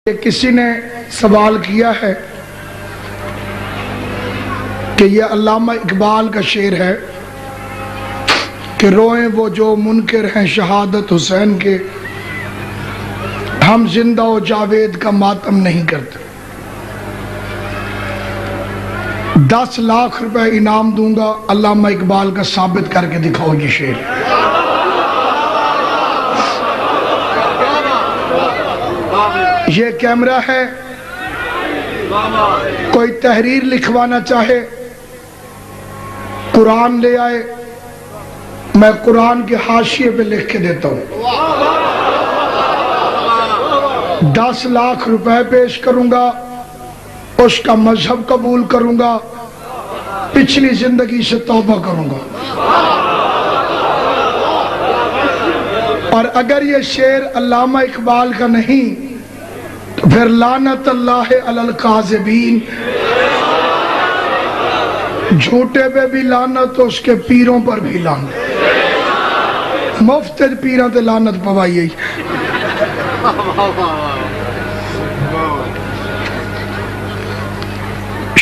کسی نے سوال کیا ہے کہ یہ علامہ اقبال کا شعر ہے کہ روئیں وہ جو منکر ہیں شہادت حسین کے، ہم زندہ و جاوید کا ماتم نہیں کرتے۔ 10 لاکھ روپے انعام دوں گا، علامہ اقبال کا ثابت کر کے دکھاؤ یہ شعر۔ یہ کیمرہ ہے، کوئی تحریر لکھوانا چاہے قرآن لے آئے، میں قرآن کے حاشیے پہ لکھ کے دیتا ہوں۔ 10 لاکھ روپے پیش کروں گا، اس کا مذہب قبول کروں گا، پچھلی زندگی سے توبہ کروں گا، اور اگر یہ شعر علامہ اقبال کا نہیں تو پھر لعنت اللہ علی الکاذبین، جھوٹے پہ بھی لعنت، اس کے پیروں پر بھی لعنت، مفت پیروں تے لعنت پوائی۔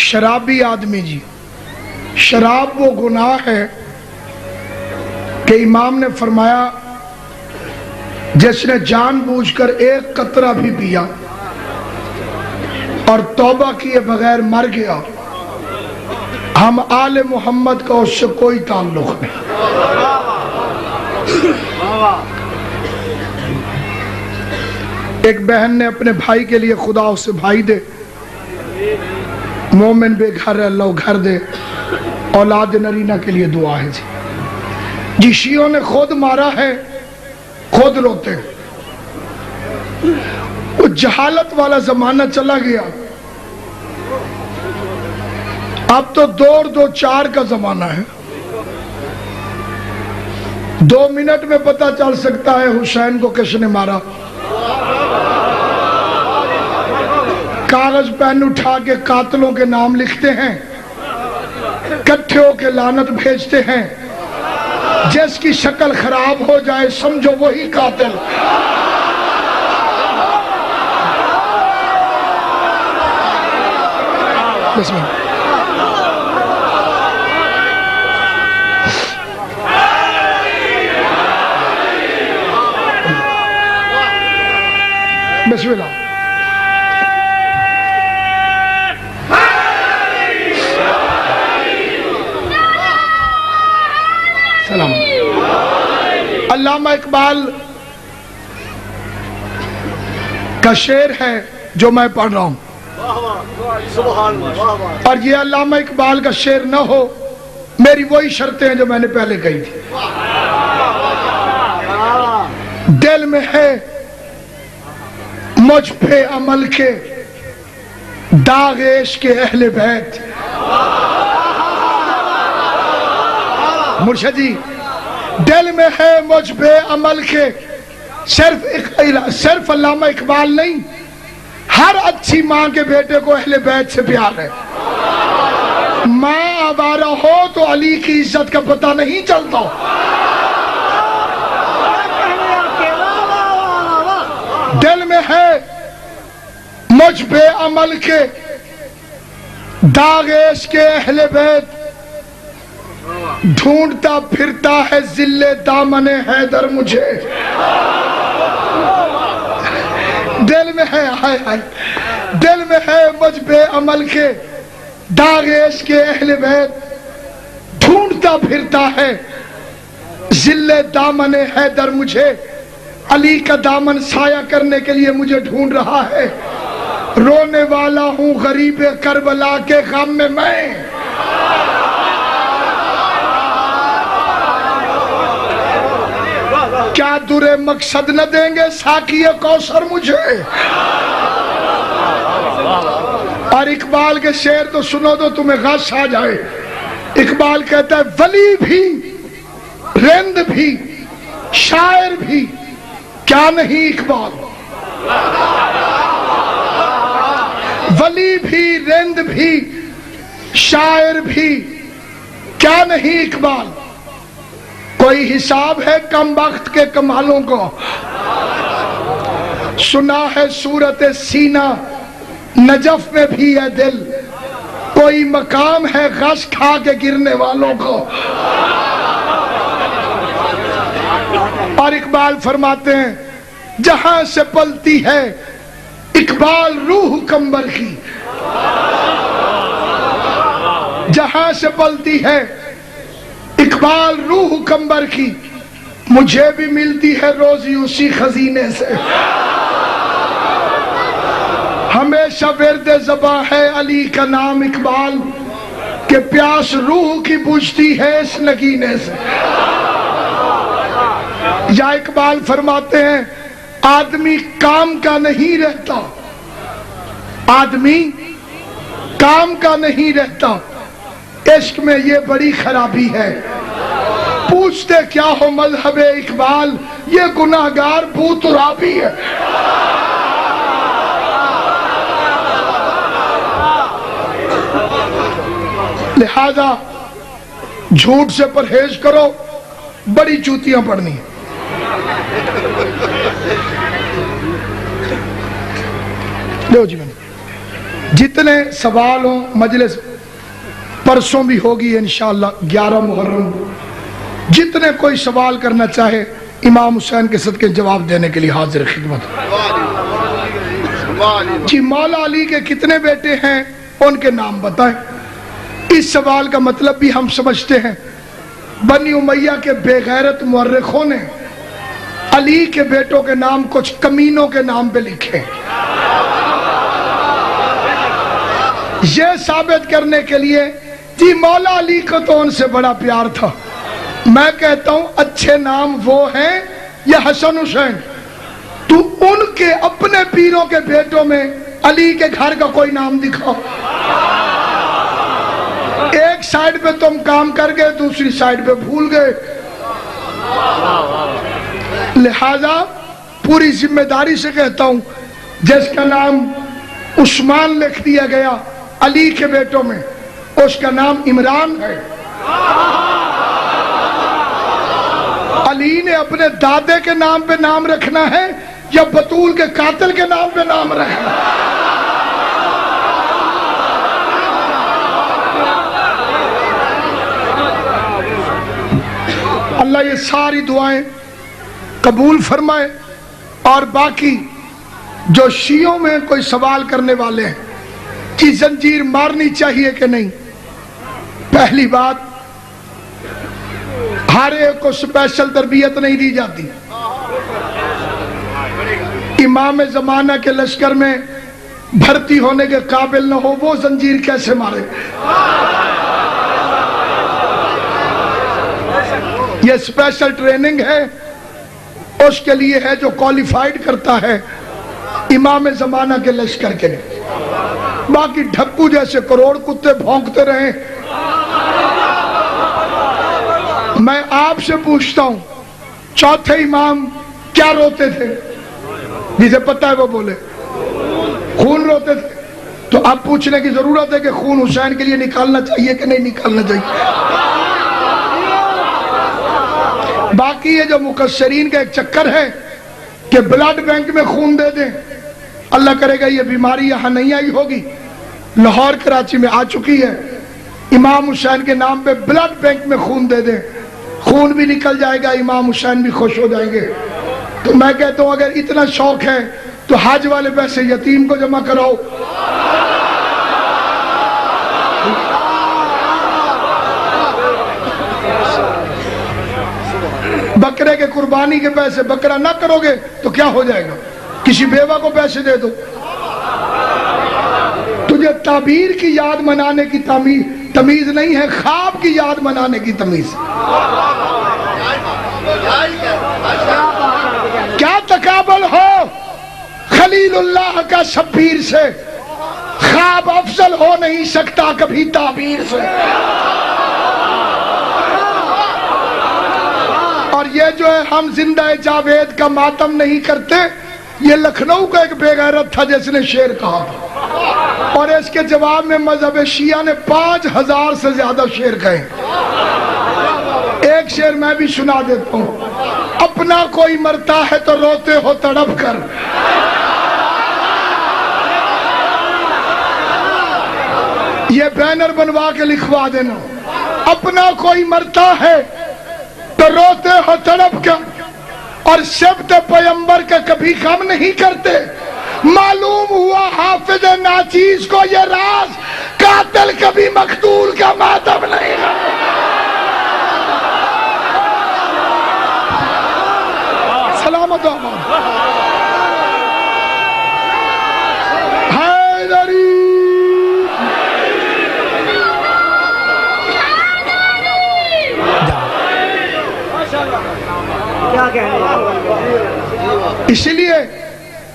شرابی آدمی جی، شراب وہ گناہ ہے کہ امام نے فرمایا جس نے جان بوجھ کر ایک قطرہ بھی پیا اور توبہ کیے بغیر مر گیا، ہم آل محمد کا اس سے کوئی تعلق نہیں۔ ایک بہن نے اپنے بھائی کے لیے خدا اسے بھائی دے، مومن بے گھر ہے اللہ گھر دے، اولاد نرینہ کے لیے دعا ہے جی۔ شیعوں نے خود مارا ہے، خود روتے ہیں۔ وہ جہالت والا زمانہ چلا گیا، اب تو 2-4 کا زمانہ ہے۔ 2 منٹ میں پتہ چل سکتا ہے حسین کو کس نے مارا۔ کاغذ پین اٹھا کے قاتلوں کے نام لکھتے ہیں، کٹھے ہو کے لعنت بھیجتے ہیں، جس کی شکل خراب ہو جائے سمجھو وہی قاتل۔ بسم اللہ۔ بسم اللہ۔ سلام۔ علامہ اقبال کا شعر ہے جو میں پڑھ رہا ہوں، اور یہ علامہ اقبال کا شعر نہ ہو، میری وہی شرطیں ہیں جو میں نے پہلے کہی تھی۔ دل میں ہے مجھ پہ عمل کے داغ عشق اہل بیت۔ مرشد جی، دل میں ہے مجھ پہ عمل کے، صرف علامہ اقبال نہیں، ہر اچھی ماں کے بیٹے کو اہل بیت سے پیار ہے۔ ماں آوارہ ہو تو علی کی عزت کا پتہ نہیں چلتا۔ دل میں ہے مجھ پہ عمل کے داغ عشق اہل بیت، ڈھونڈتا پھرتا ہے ذل دامن حیدر مجھے۔ دل میں ہے دل میں ہے مجھ پہ عمل کے داغ عشق اہل بیت، ڈھونڈتا پھرتا ہے ذل دامن حیدر مجھے۔ علی کا دامن سایہ کرنے کے لیے مجھے ڈھونڈ رہا ہے، رونے والا ہوں غریب کربلا کے غم میں میں۔ کیا درے مقصد نہ دیں گے ساقی کوثر مجھے؟ اور اقبال کے شعر تو سنو تو تمہیں غش آ جائے۔ اقبال کہتا ہے ولی بھی، رند بھی، شاعر بھی، کیا نہیں اقبال؟ ولی بھی، رند بھی، شاعر بھی، کیا نہیں اقبال؟ کوئی حساب ہے کم بخت کے کمالوں کو؟ سنا ہے صورت سینہ نجف میں بھی ہے دل، کوئی مقام ہے غش کھا کے گرنے والوں کو۔ اور اقبال فرماتے ہیں جہاں سے پلتی ہے اقبال روح کمبر کی، جہاں سے پلتی ہے اقبال روح کمبر کی، مجھے بھی ملتی ہے روزی اسی خزینے سے۔ ہمیشہ ورد زباں ہے علی کا نام اقبال، کہ پیاس روح کی بجھتی ہے اس نگینے سے۔ یا اقبال فرماتے ہیں آدمی کام کا نہیں رہتا، آدمی کام کا نہیں رہتا، عشق میں یہ بڑی خرابی ہے۔ پوچھتے کیا ہو مذہب اقبال، یہ گناہگار بو ترابی ہے۔ لہذا جھوٹ سے پرہیز کرو، بڑی چوتیاں پڑھنی ہیں۔ لو جی، جتنے سوال ہوں مجلس پرسوں بھی ہوگی انشاءاللہ 11 محرم، جتنے کوئی سوال کرنا چاہے امام حسین کے صدقے جواب دینے کے لیے حاضر خدمت۔ جی مولا علی کے کتنے بیٹے ہیں ان کے نام بتائیں۔ اس سوال کا مطلب بھی ہم سمجھتے ہیں، بنی امیہ کے بے غیرت مورخوں نے علی کے بیٹوں کے نام کچھ کمینوں کے نام پہ لکھے، یہ ثابت کرنے کے لیے جی مولا علی کو تو ان سے بڑا پیار تھا۔ میں کہتا ہوں اچھے نام وہ ہیں یا حسن حسین؟ تو ان کے اپنے پیروں کے بیٹوں میں علی کے گھر کا کوئی نام دکھاؤ۔ ایک سائیڈ پہ تم کام کر گئے، دوسری سائیڈ پہ بھول گئے۔ لہذا پوری ذمہ داری سے کہتا ہوں جس کا نام عثمان لکھ دیا گیا علی کے بیٹوں میں، اس کا نام عمران ہے۔ علی نے اپنے دادے کے نام پہ نام رکھنا ہے یا بطول کے قاتل کے نام پہ نام رکھنا ہے؟ اللہ یہ ساری دعائیں قبول فرمائے۔ اور باقی جو شیعوں میں کوئی سوال کرنے والے ہیں کہ زنجیر مارنی چاہیے کہ نہیں، پہلی بات ہر ایک کو سپیشل تربیت نہیں دی جاتی۔ امام زمانہ کے لشکر میں بھرتی ہونے کے قابل نہ ہو وہ زنجیر کیسے مارے؟ یہ سپیشل ٹریننگ ہے، اس کے لیے ہے جو کوالیفائیڈ کرتا ہے امام زمانہ کے لشکر کے لیے۔ باقی ڈھکو جیسے کروڑ کتے بھونکتے رہیں۔ میں آپ سے پوچھتا ہوں چوتھے امام کیا روتے تھے؟ جسے پتہ ہے وہ بولے خون روتے تھے۔ تو اب پوچھنے کی ضرورت ہے کہ خون حسین کے لیے نکالنا چاہیے کہ نہیں نکالنا چاہیے۔ باقی یہ جو مقصرین کا ایک چکر ہے کہ بلڈ بینک میں خون دے دیں، اللہ کرے گا یہ بیماری یہاں نہیں آئی ہوگی، لاہور کراچی میں آ چکی ہے۔ امام حسین کے نام پہ بلڈ بینک میں خون دے دیں، خون بھی نکل جائے گا، امام حسین بھی خوش ہو جائیں گے۔ تو میں کہتا ہوں اگر اتنا شوق ہے تو حج والے پیسے یتیم کو جمع کراؤ۔ بکرے کے قربانی کے پیسے بکرا نہ کرو گے تو کیا ہو جائے گا؟ کسی بیوہ کو پیسے دے دو۔ تجھے تعبیر کی یاد منانے کی تمیز نہیں ہے، خواب کی یاد منانے کی تمیز۔ کیا تقابل ہو خلیل اللہ کا شبیر سے، خواب افضل ہو نہیں سکتا کبھی تعبیر سے۔ اور یہ جو ہے ہم زندہ جاوید کا ماتم نہیں کرتے، یہ لکھنؤ کا ایک بے غیرت تھا جس نے شعر کہا تھا، اور اس کے جواب میں مذہب شیعہ نے 5000 سے زیادہ شعر کہے۔ ایک شعر میں بھی سنا دیتا ہوں، اپنا کوئی مرتا ہے تو روتے ہو تڑپ کر، یہ بینر بنوا کے لکھوا دینا، اپنا کوئی مرتا ہے تو روتے ہو تڑپ کر، اور شبت پیغمبر کا کبھی غم نہیں کرتے۔ معلوم ہوا حافظ ناچیز کو یہ راز، قاتل کبھی مقتول کا ماتم نہیں کرتا۔ سلامت آباد حیدری۔ اس لیے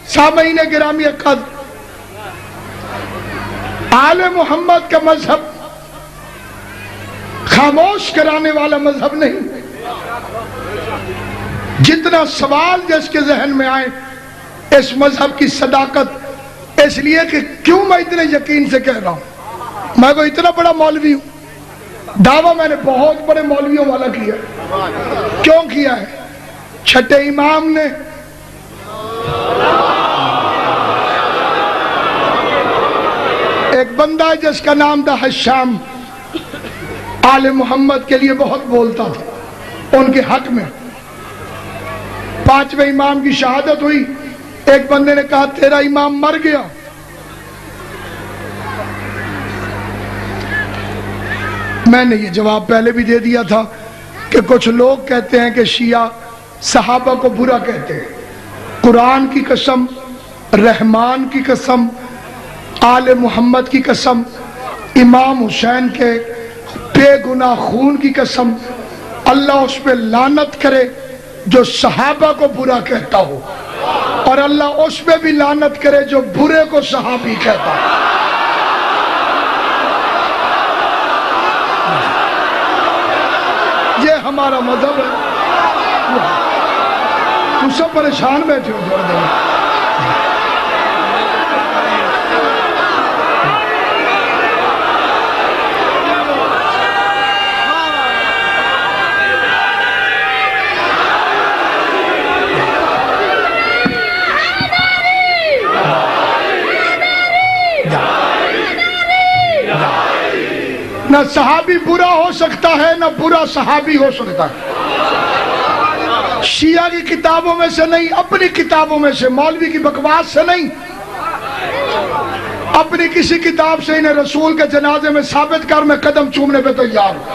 سامعین گرامی قدر، آل محمد کا مذہب خاموش کرانے والا مذہب نہیں، جتنا سوال جس کے ذہن میں آئے اس مذہب کی صداقت، اس لیے کہ کیوں میں اتنے یقین سے کہہ رہا ہوں، میں کوئی اتنا بڑا مولوی ہوں، دعویٰ میں نے بہت بڑے مولویوں والا کیا، کیوں کیا ہے؟ چھٹے امام نے ایک بندہ جس کا نام تھا حشام، آل محمد کے لیے بہت بولتا تھا ان کے حق میں۔ پانچویں امام کی شہادت ہوئی، ایک بندے نے کہا تیرا امام مر گیا۔ میں نے یہ جواب پہلے بھی دے دیا تھا کہ کچھ لوگ کہتے ہیں کہ شیعہ صحابہ کو برا کہتے ہیں۔ قرآن کی قسم، رحمان کی قسم، آل محمد کی قسم، امام حسین کے بے گناہ خون کی قسم، اللہ اس پہ لعنت کرے جو صحابہ کو برا کہتا ہو، اور اللہ اس پہ بھی لعنت کرے جو برے کو صحابی کہتا ہو۔ یہ ہمارا مذہب ہے۔ تم سب پریشان بیٹھے ہو چھوڑ دیں۔ نہ صحابی برا ہو سکتا ہے، نہ برا صحابی ہو سکتا ہے۔ شیعہ کی کتابوں میں سے نہیں، اپنی کتابوں میں سے، مولوی کی بکواس سے نہیں، اپنی کسی کتاب سے انہیں رسول کے جنازے میں ثابت کر، میں قدم چومنے پہ تیار ہوں۔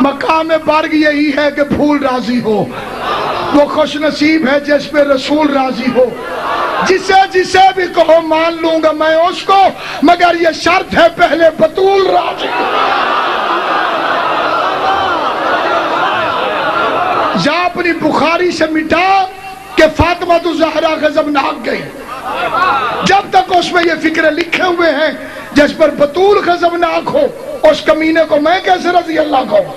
مقام برگ یہی ہے کہ پھول راضی ہو، وہ خوش نصیب ہے جس پہ رسول راضی ہو۔ جسے بھی کہو مان لوں گا میں اس کو، مگر یہ شرط ہے پہلے بطول راضی ہو۔ یا اپنی بخاری سے مٹا کہ فاطمہ الزہرا غضبناک گئی، جب تک اس میں یہ فکرے لکھے ہوئے ہیں جس پر بطول غضبناک ہو، اس کمینے کو میں کیسے رضی اللہ کہوں؟